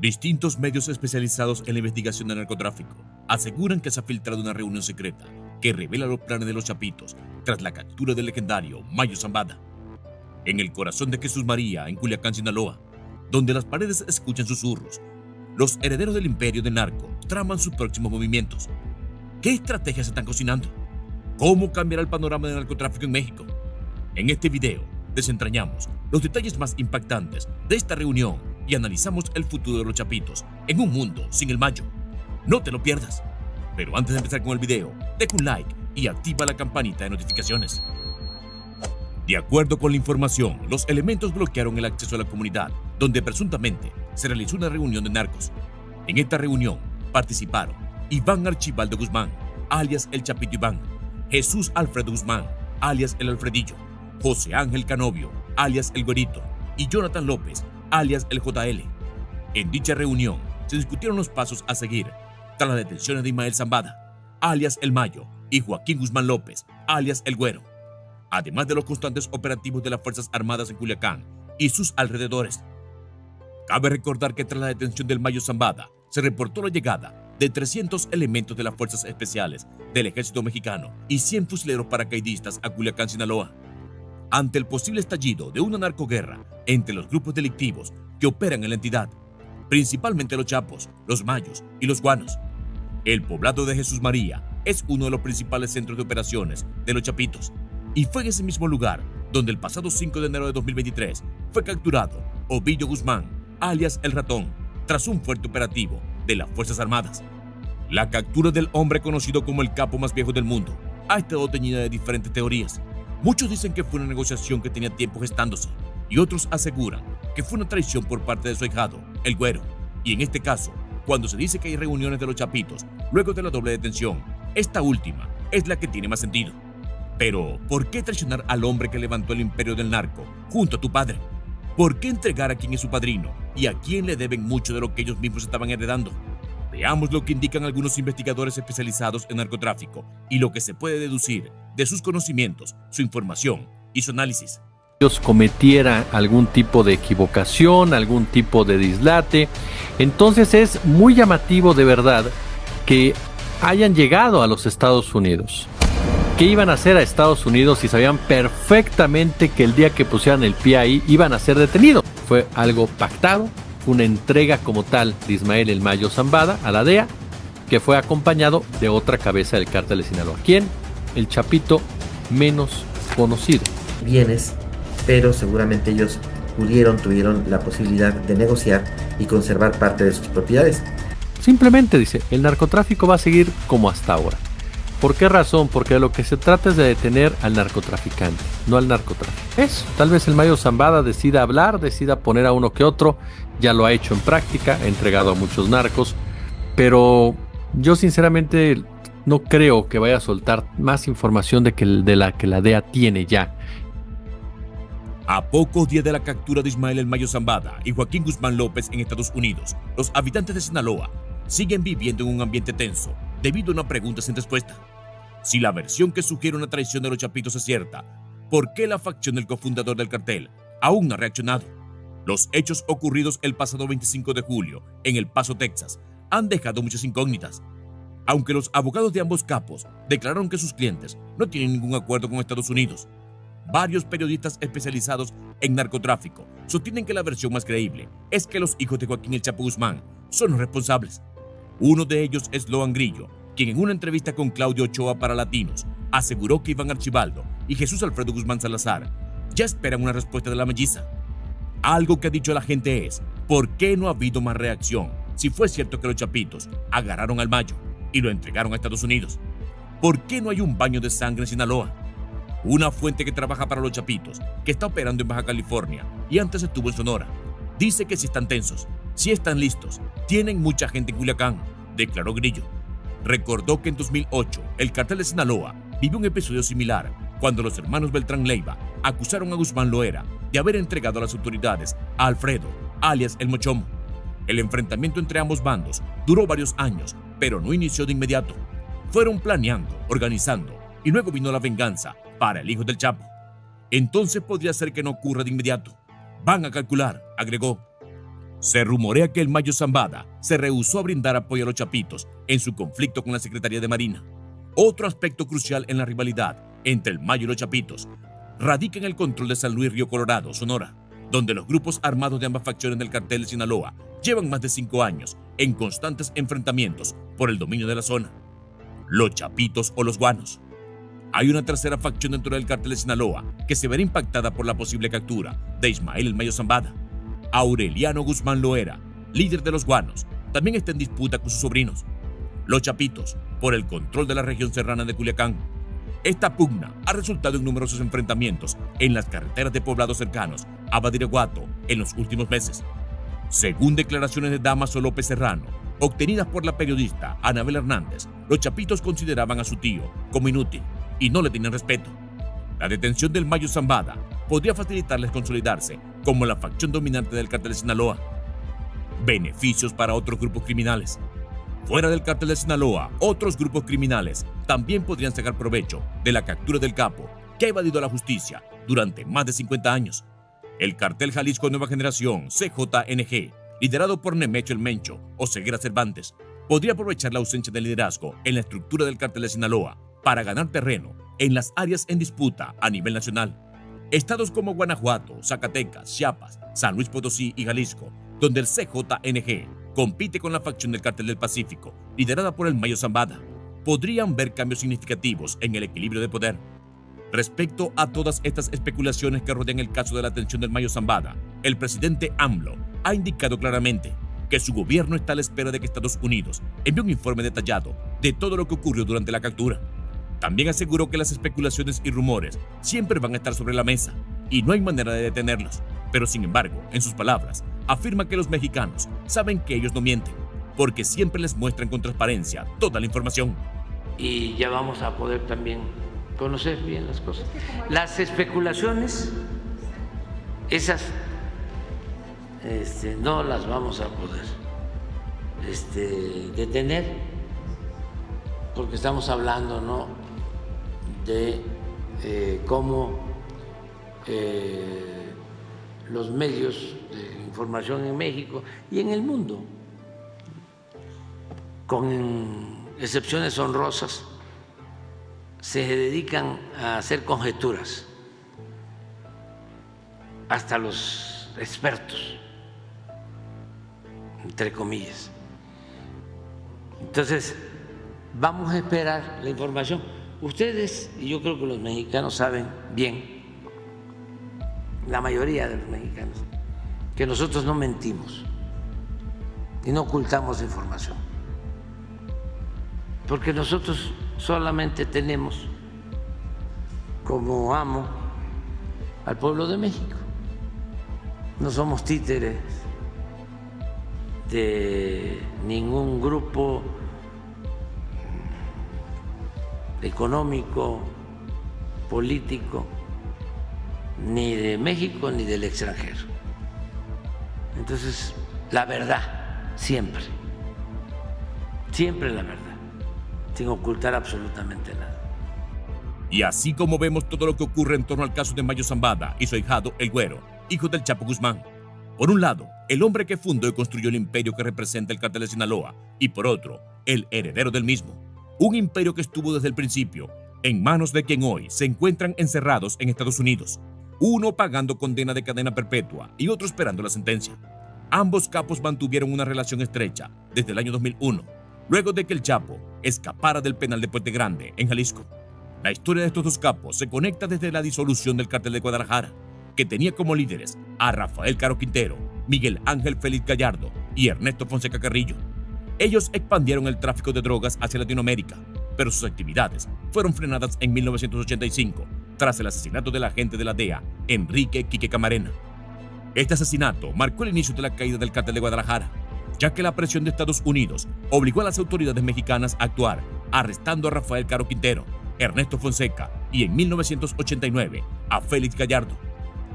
Distintos medios especializados en la investigación del narcotráfico aseguran que se ha filtrado una reunión secreta que revela los planes de los Chapitos tras la captura del legendario Mayo Zambada. En el corazón de Jesús María, en Culiacán, Sinaloa, donde las paredes escuchan susurros, los herederos del imperio del narco traman sus próximos movimientos. ¿Qué estrategias se están cocinando? ¿Cómo cambiará el panorama del narcotráfico en México? En este video desentrañamos los detalles más impactantes de esta reunión y analizamos el futuro de los Chapitos en un mundo sin el Mayo. No te lo pierdas. Pero antes de empezar con el video, deja un like y activa la campanita de notificaciones. De acuerdo con la información, los elementos bloquearon el acceso a la comunidad, donde presuntamente se realizó una reunión de narcos. En esta reunión participaron Iván Archibaldo Guzmán, alias el Chapito Iván, Jesús Alfredo Guzmán, alias el Alfredillo, José Ángel Canovio, alias el Güerito, y Jonathan López, alias el JL. En dicha reunión se discutieron los pasos a seguir tras las detenciones de Ismael Zambada, alias el Mayo, y Joaquín Guzmán López, alias el Güero, además de los constantes operativos de las Fuerzas Armadas en Culiacán y sus alrededores. Cabe recordar que tras la detención del Mayo Zambada se reportó la llegada de 300 elementos de las Fuerzas Especiales del Ejército Mexicano y 100 fusileros paracaidistas a Culiacán, Sinaloa. Ante el posible estallido de una narcoguerra entre los grupos delictivos que operan en la entidad, principalmente los Chapos, los Mayos y los Guanos, el poblado de Jesús María es uno de los principales centros de operaciones de los Chapitos, y fue en ese mismo lugar donde el pasado 5 de enero de 2023 fue capturado Ovidio Guzmán, alias El Ratón, tras un fuerte operativo de las Fuerzas Armadas. La captura del hombre conocido como el capo más viejo del mundo ha estado teñida de diferentes teorías. Muchos dicen que fue una negociación que tenía tiempo gestándose, y otros aseguran que fue una traición por parte de su ahijado, el Güero. Y en este caso, cuando se dice que hay reuniones de los Chapitos luego de la doble detención, esta última es la que tiene más sentido. Pero, ¿por qué traicionar al hombre que levantó el imperio del narco junto a tu padre? ¿Por qué entregar a quien es su padrino y a quien le deben mucho de lo que ellos mismos estaban heredando? Veamos lo que indican algunos investigadores especializados en narcotráfico y lo que se puede deducir de sus conocimientos, su información y su análisis. Ellos cometiera algún tipo de equivocación, algún tipo de dislate. Entonces es muy llamativo de verdad que hayan llegado a los Estados Unidos. ¿Qué iban a hacer a Estados Unidos si sabían perfectamente que el día que pusieran el pie ahí iban a ser detenidos? Fue algo pactado, una entrega como tal de Ismael el Mayo Zambada a la DEA, que fue acompañado de otra cabeza del cártel de Sinaloa. ¿Quién? El Chapito menos conocido. Bienes, pero seguramente ellos tuvieron la posibilidad de negociar y conservar parte de sus propiedades. Simplemente dice, el narcotráfico va a seguir como hasta ahora. ¿Por qué razón? Porque de lo que se trata es de detener al narcotraficante, no al narcotráfico. Eso, tal vez el Mayo Zambada decida hablar, decida poner a uno que otro, ya lo ha hecho en práctica, ha entregado a muchos narcos, pero yo sinceramente no creo que vaya a soltar más información de la que la DEA tiene ya. A pocos días de la captura de Ismael el Mayo Zambada y Joaquín Guzmán López en Estados Unidos, los habitantes de Sinaloa siguen viviendo en un ambiente tenso debido a una pregunta sin respuesta. Si la versión que sugiere una traición de los Chapitos es cierta, ¿por qué la facción del cofundador del cartel aún no ha reaccionado? Los hechos ocurridos el pasado 25 de julio en El Paso, Texas, han dejado muchas incógnitas. Aunque los abogados de ambos capos declararon que sus clientes no tienen ningún acuerdo con Estados Unidos, varios periodistas especializados en narcotráfico sostienen que la versión más creíble es que los hijos de Joaquín El Chapo Guzmán son los responsables. Uno de ellos es Loan Grillo, quien en una entrevista con Claudio Ochoa para Latinos aseguró que Iván Archibaldo y Jesús Alfredo Guzmán Salazar ya esperan una respuesta de la melliza. Algo que ha dicho la gente es, ¿por qué no ha habido más reacción si fue cierto que los Chapitos agarraron al Mayo y lo entregaron a Estados Unidos? ¿Por qué no hay un baño de sangre en Sinaloa? Una fuente que trabaja para los Chapitos, que está operando en Baja California y antes estuvo en Sonora, dice que si están tensos, si están listos, tienen mucha gente en Culiacán, declaró Grillo. Recordó que en 2008 el cartel de Sinaloa vivió un episodio similar cuando los hermanos Beltrán Leiva acusaron a Guzmán Loera de haber entregado a las autoridades a Alfredo, alias El Mochomo. El enfrentamiento entre ambos bandos duró varios años, pero no inició de inmediato. Fueron planeando, organizando, y luego vino la venganza para el hijo del Chapo. Entonces podría ser que no ocurra de inmediato. Van a calcular, agregó. Se rumorea que el Mayo Zambada se rehusó a brindar apoyo a los chapitos en su conflicto con la Secretaría de Marina. Otro aspecto crucial en la rivalidad entre el Mayo y los chapitos radica en el control de San Luis Río Colorado, Sonora, donde los grupos armados de ambas facciones del cartel de Sinaloa llevan más de 5 años en constantes enfrentamientos por el dominio de la zona. Los chapitos o los guanos. Hay una tercera facción dentro del cartel de Sinaloa que se verá impactada por la posible captura de Ismael el Mayo Zambada. Aureliano Guzmán Loera, líder de los guanos, también está en disputa con sus sobrinos, los chapitos, por el control de la región serrana de Culiacán. Esta pugna ha resultado en numerosos enfrentamientos en las carreteras de poblados cercanos a Badiraguato en los últimos meses. Según declaraciones de Damaso López Serrano, obtenidas por la periodista Anabel Hernández, los chapitos consideraban a su tío como inútil y no le tenían respeto. La detención del Mayo Zambada podría facilitarles consolidarse como la facción dominante del cartel de Sinaloa. Beneficios para otros grupos criminales. Fuera del cartel de Sinaloa, otros grupos criminales también podrían sacar provecho de la captura del capo, que ha evadido a la justicia durante más de 50 años. El cartel Jalisco Nueva Generación, CJNG, liderado por Nemecho el Mencho o Ceguera Cervantes, podría aprovechar la ausencia de liderazgo en la estructura del cartel de Sinaloa para ganar terreno en las áreas en disputa a nivel nacional. Estados como Guanajuato, Zacatecas, Chiapas, San Luis Potosí y Jalisco, donde el CJNG compite con la facción del Cartel del Pacífico, liderada por el Mayo Zambada, podrían ver cambios significativos en el equilibrio de poder. Respecto a todas estas especulaciones que rodean el caso de la detención del Mayo Zambada, el presidente AMLO ha indicado claramente que su gobierno está a la espera de que Estados Unidos envíe un informe detallado de todo lo que ocurrió durante la captura. También aseguró que las especulaciones y rumores siempre van a estar sobre la mesa y no hay manera de detenerlos, pero sin embargo, en sus palabras, afirma que los mexicanos saben que ellos no mienten, porque siempre les muestran con transparencia toda la información. Y ya vamos a poder también conocer bien las cosas. Las especulaciones, esas no las vamos a poder detener, porque estamos hablando, ¿no?, de cómo los medios de información en México y en el mundo, con excepciones honrosas, se dedican a hacer conjeturas, hasta los expertos, entre comillas. Entonces, vamos a esperar la información. Ustedes, y yo creo que los mexicanos saben bien, la mayoría de los mexicanos, que nosotros no mentimos y no ocultamos información, porque nosotros solamente tenemos como amo al pueblo de México. No somos títeres de ningún grupo económico, político, ni de México ni del extranjero. Entonces, la verdad, siempre, siempre la verdad, sin ocultar absolutamente nada. Y así como vemos todo lo que ocurre en torno al caso de Mayo Zambada y su ahijado El Güero, hijo del Chapo Guzmán. Por un lado, el hombre que fundó y construyó el imperio que representa el cartel de Sinaloa, y por otro, el heredero del mismo. Un imperio que estuvo desde el principio en manos de quien hoy se encuentran encerrados en Estados Unidos, uno pagando condena de cadena perpetua y otro esperando la sentencia. Ambos capos mantuvieron una relación estrecha desde el año 2001, luego de que el Chapo escapara del penal de Puente Grande, en Jalisco. La historia de estos dos capos se conecta desde la disolución del Cartel de Guadalajara, que tenía como líderes a Rafael Caro Quintero, Miguel Ángel Félix Gallardo y Ernesto Fonseca Carrillo. Ellos expandieron el tráfico de drogas hacia Latinoamérica, pero sus actividades fueron frenadas en 1985 tras el asesinato del agente de la DEA, Enrique Quique Camarena. Este asesinato marcó el inicio de la caída del Cartel de Guadalajara, ya que la presión de Estados Unidos obligó a las autoridades mexicanas a actuar, arrestando a Rafael Caro Quintero, Ernesto Fonseca y en 1989 a Félix Gallardo.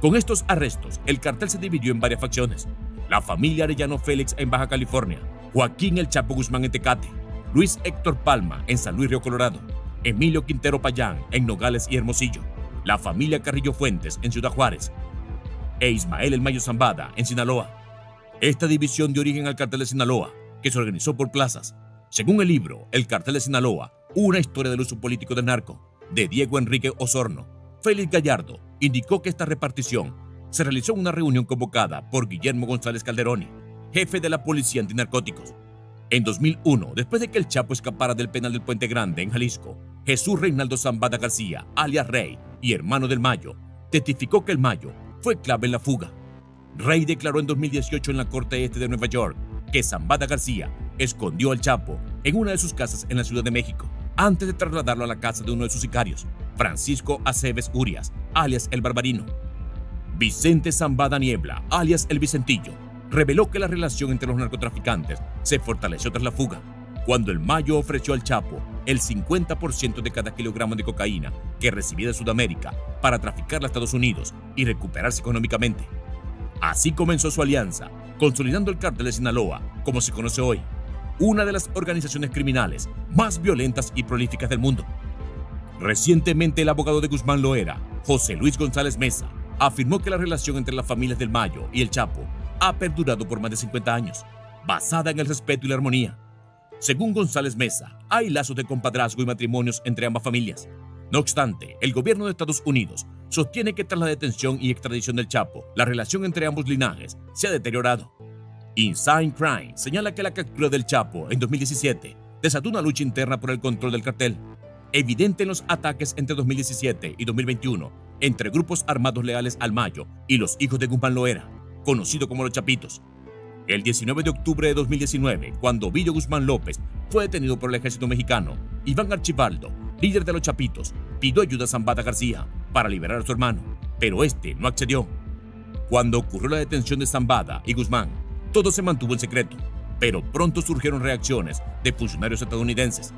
Con estos arrestos, el cartel se dividió en varias facciones: la familia Arellano Félix en Baja California, Joaquín El Chapo Guzmán en Tecate, Luis Héctor Palma en San Luis Río Colorado, Emilio Quintero Payán en Nogales y Hermosillo, la familia Carrillo Fuentes en Ciudad Juárez, e Ismael El Mayo Zambada en Sinaloa. Esta división dio origen al Cartel de Sinaloa, que se organizó por plazas. Según el libro El Cartel de Sinaloa, una historia del uso político del narco, de Diego Enrique Osorno, Félix Gallardo indicó que esta repartición se realizó en una reunión convocada por Guillermo González Calderoni, jefe de la Policía Antinarcóticos. En 2001, después de que el Chapo escapara del penal del Puente Grande en Jalisco, Jesús Reinaldo Zambada García, alias Rey y hermano del Mayo, testificó que el Mayo fue clave en la fuga. Rey declaró en 2018 en la Corte Este de Nueva York que Zambada García escondió al Chapo en una de sus casas en la Ciudad de México, antes de trasladarlo a la casa de uno de sus sicarios, Francisco Aceves Urias, alias El Barbarino. Vicente Zambada Niebla, alias El Vicentillo, reveló que la relación entre los narcotraficantes se fortaleció tras la fuga, cuando el Mayo ofreció al Chapo el 50% de cada kilogramo de cocaína que recibía de Sudamérica para traficarla a Estados Unidos y recuperarse económicamente. Así comenzó su alianza, consolidando el Cártel de Sinaloa, como se conoce hoy, una de las organizaciones criminales más violentas y prolíficas del mundo. Recientemente, el abogado de Guzmán Loera, José Luis González Meza, afirmó que la relación entre las familias del Mayo y el Chapo ha perdurado por más de 50 años, basada en el respeto y la armonía. Según González Meza, hay lazos de compadrazgo y matrimonios entre ambas familias. No obstante, el gobierno de Estados Unidos sostiene que tras la detención y extradición del Chapo, la relación entre ambos linajes se ha deteriorado. Inside Crime señala que la captura del Chapo en 2017 desató una lucha interna por el control del cartel, evidente en los ataques entre 2017 y 2021 entre grupos armados leales al Mayo y los hijos de Guzmán Loera, conocido como los Chapitos. El 19 de octubre de 2019, cuando Ovidio Guzmán López fue detenido por el ejército mexicano, Iván Archibaldo, líder de los Chapitos, pidió ayuda a Zambada García para liberar a su hermano, pero este no accedió. Cuando ocurrió la detención de Zambada y Guzmán, todo se mantuvo en secreto, pero pronto surgieron reacciones de funcionarios estadounidenses.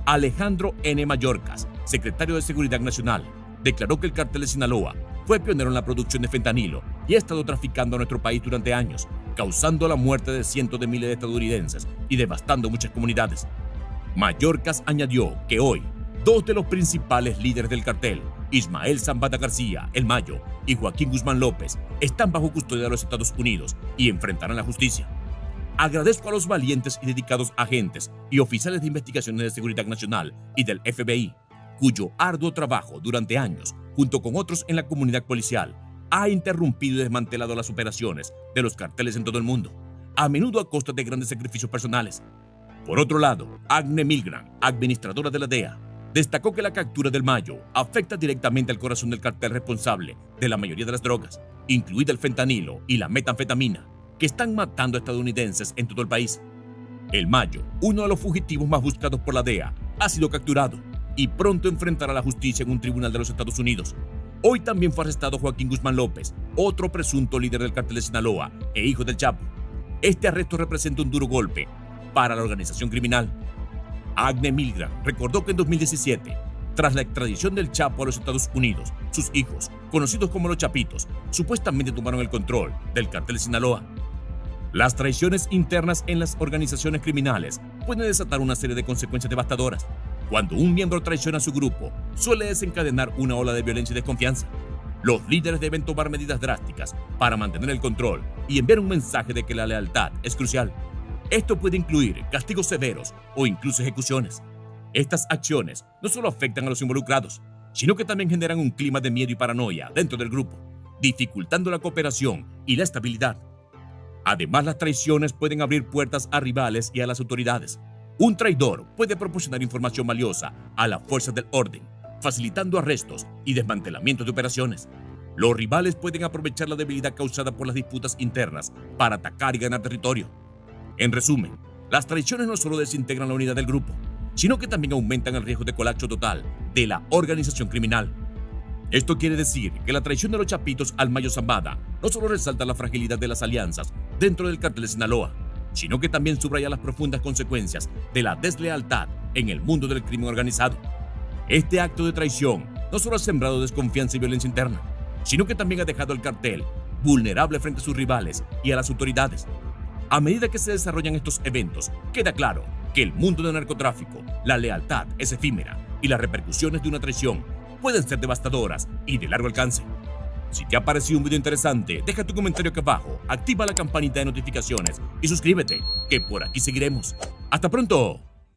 Alejandro N. Mayorkas, secretario de Seguridad Nacional, declaró que el Cártel de Sinaloa fue pionero en la producción de fentanilo y ha estado traficando a nuestro país durante años, causando la muerte de cientos de miles de estadounidenses y devastando muchas comunidades. Mayorkas añadió que hoy, dos de los principales líderes del cartel, Ismael Zambada García, el Mayo, y Joaquín Guzmán López, están bajo custodia de los Estados Unidos y enfrentarán la justicia. Agradezco a los valientes y dedicados agentes y oficiales de investigaciones de seguridad nacional y del FBI, cuyo arduo trabajo durante años, junto con otros en la comunidad policial, ha interrumpido y desmantelado las operaciones de los carteles en todo el mundo, a menudo a costa de grandes sacrificios personales. Por otro lado, Agne Milgram, administradora de la DEA, destacó que la captura del Mayo afecta directamente al corazón del cartel responsable de la mayoría de las drogas, incluida el fentanilo y la metanfetamina, que están matando a estadounidenses en todo el país. El Mayo, uno de los fugitivos más buscados por la DEA, ha sido capturado y pronto enfrentará la justicia en un tribunal de los Estados Unidos. Hoy también fue arrestado Joaquín Guzmán López, otro presunto líder del Cártel de Sinaloa e hijo del Chapo. Este arresto representa un duro golpe para la organización criminal. Agne Milgram recordó que en 2017, tras la extradición del Chapo a los Estados Unidos, sus hijos, conocidos como los Chapitos, supuestamente tomaron el control del Cártel de Sinaloa. Las traiciones internas en las organizaciones criminales pueden desatar una serie de consecuencias devastadoras. Cuando un miembro traiciona a su grupo, suele desencadenar una ola de violencia y desconfianza. Los líderes deben tomar medidas drásticas para mantener el control y enviar un mensaje de que la lealtad es crucial. Esto puede incluir castigos severos o incluso ejecuciones. Estas acciones no solo afectan a los involucrados, sino que también generan un clima de miedo y paranoia dentro del grupo, dificultando la cooperación y la estabilidad. Además, las traiciones pueden abrir puertas a rivales y a las autoridades. Un traidor puede proporcionar información valiosa a las fuerzas del orden, facilitando arrestos y desmantelamientos de operaciones. Los rivales pueden aprovechar la debilidad causada por las disputas internas para atacar y ganar territorio. En resumen, las traiciones no solo desintegran la unidad del grupo, sino que también aumentan el riesgo de colapso total de la organización criminal. Esto quiere decir que la traición de los Chapitos al Mayo Zambada no solo resalta la fragilidad de las alianzas dentro del Cártel de Sinaloa, sino que también subraya las profundas consecuencias de la deslealtad en el mundo del crimen organizado. Este acto de traición no solo ha sembrado desconfianza y violencia interna, sino que también ha dejado al cartel vulnerable frente a sus rivales y a las autoridades. A medida que se desarrollan estos eventos, queda claro que el mundo del narcotráfico, la lealtad es efímera y las repercusiones de una traición pueden ser devastadoras y de largo alcance. Si te ha parecido un video interesante, deja tu comentario aquí abajo, activa la campanita de notificaciones y suscríbete, que por aquí seguiremos. ¡Hasta pronto!